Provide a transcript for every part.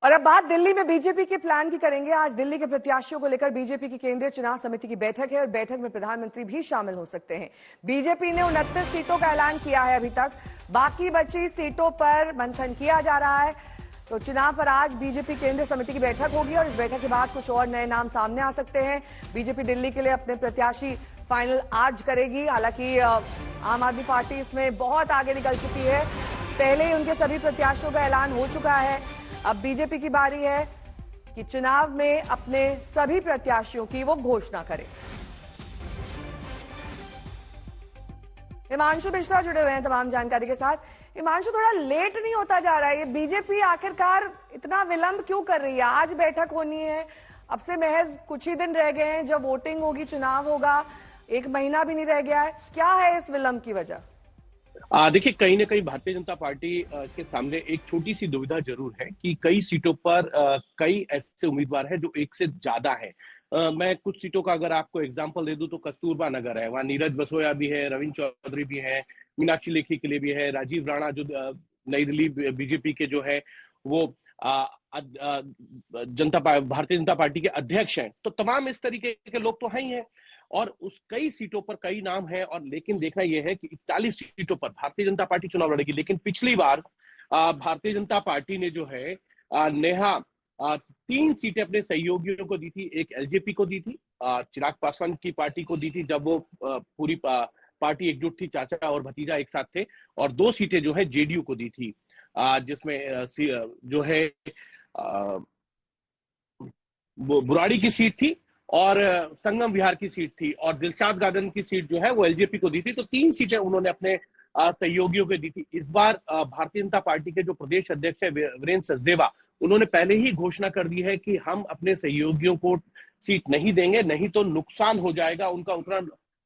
और अब बात दिल्ली में बीजेपी के प्लान की करेंगे। आज दिल्ली के प्रत्याशियों को लेकर बीजेपी की केंद्रीय चुनाव समिति की बैठक है और बैठक में प्रधानमंत्री भी शामिल हो सकते हैं। बीजेपी ने 29 सीटों का ऐलान किया है अभी तक, बाकी बची सीटों पर मंथन किया जा रहा है। तो चुनाव पर आज बीजेपी केंद्रीय समिति की बैठक होगी और इस बैठक के बाद कुछ और नए नाम सामने आ सकते हैं। बीजेपी दिल्ली के लिए अपने प्रत्याशी फाइनल आज करेगी। हालांकि आम आदमी पार्टी इसमें बहुत आगे निकल चुकी है, पहले ही उनके सभी प्रत्याशियों का ऐलान हो चुका है। अब बीजेपी की बारी है कि चुनाव में अपने सभी प्रत्याशियों की वो घोषणा करे। हिमांशु मिश्रा जुड़े हुए हैं तमाम जानकारी के साथ। हिमांशु, थोड़ा लेट नहीं होता जा रहा है ये? बीजेपी आखिरकार इतना विलंब क्यों कर रही है? आज बैठक होनी है, अब से महज कुछ ही दिन रह गए हैं, जब वोटिंग होगी चुनाव होगा, 1 महीना भी नहीं रह गया है। क्या है इस विलंब की वजह? देखिए, कहीं ना कहीं भारतीय जनता पार्टी के सामने एक छोटी सी दुविधा जरूर है कि कई सीटों पर कई ऐसे उम्मीदवार हैं जो एक से ज्यादा हैं। मैं कुछ सीटों का अगर आपको एग्जांपल दे दूं तो कस्तूरबा नगर है, वहां नीरज बसोया भी है, रविंद्र चौधरी भी है, मीनाक्षी लेखी के लिए भी है, राजीव राणा जो नई दिल्ली बीजेपी के जो है वो भारतीय जनता पार्टी के अध्यक्ष हैं। तो तमाम इस तरीके के लोग तो हैं ही हैं और उस कई सीटों पर कई नाम हैं। और लेकिन देखना यह है कि 41 सीटों पर भारतीय जनता पार्टी चुनाव लड़ेगी। लेकिन पिछली बार भारतीय जनता पार्टी ने जो है नेहा 3 सीटें अपने सहयोगियों को दी थी। एक एलजेपी को दी थी, चिराग पासवान की पार्टी को दी थी जब वो पूरी पार्टी एकजुट थी, चाचा और भतीजा एक साथ थे। और 2 सीटें जो है जेडीयू को दी थी, जिसमें जो है बुराड़ी की सीट थी और संगम विहार की सीट थी और दिलशाद गार्डन की सीट जो है वो एलजेपी को दी थी। तो 3 सीटें उन्होंने अपने सहयोगियों को दी थी। इस बार भारतीय जनता पार्टी के जो प्रदेश अध्यक्ष है वीरेंद्र सचदेवा, उन्होंने पहले ही घोषणा कर दी है कि हम अपने सहयोगियों को सीट नहीं देंगे, नहीं तो नुकसान हो जाएगा, उनका उतना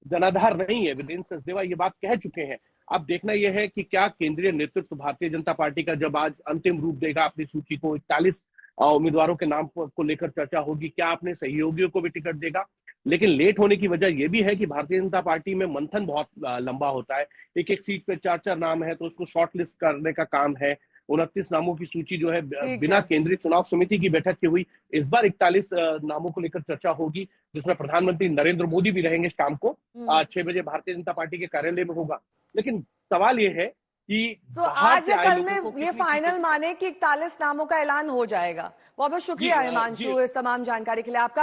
जनाधार नहीं है। वीरेंद्र सचदेवा ये बात कह चुके हैं। अब देखना यह है कि क्या केंद्रीय नेतृत्व भारतीय जनता पार्टी का जब आज अंतिम रूप देगा अपनी सूची को, 41 उम्मीदवारों के नाम को लेकर चर्चा होगी, क्या अपने सहयोगियों को भी टिकट देगा। लेकिन लेट होने की वजह यह भी है कि भारतीय जनता पार्टी में मंथन बहुत लंबा होता है। एक एक सीट पे 4-4 नाम है, तो उसको शॉर्ट लिस्ट करने का काम है। 29 नामों की सूची जो है बिना केंद्रीय चुनाव समिति की बैठक के हुई। इस बार 41 नामों को लेकर चर्चा होगी, जिसमें प्रधानमंत्री नरेंद्र मोदी भी रहेंगे। शाम को 6 बजे भारतीय जनता पार्टी के कार्यालय में होगा। लेकिन सवाल यह है कि तो आज या कल में ये फाइनल माने कि 41 नामों का ऐलान हो जाएगा। बहुत बहुत शुक्रिया हिमांशु इस तमाम जानकारी के लिए आपका।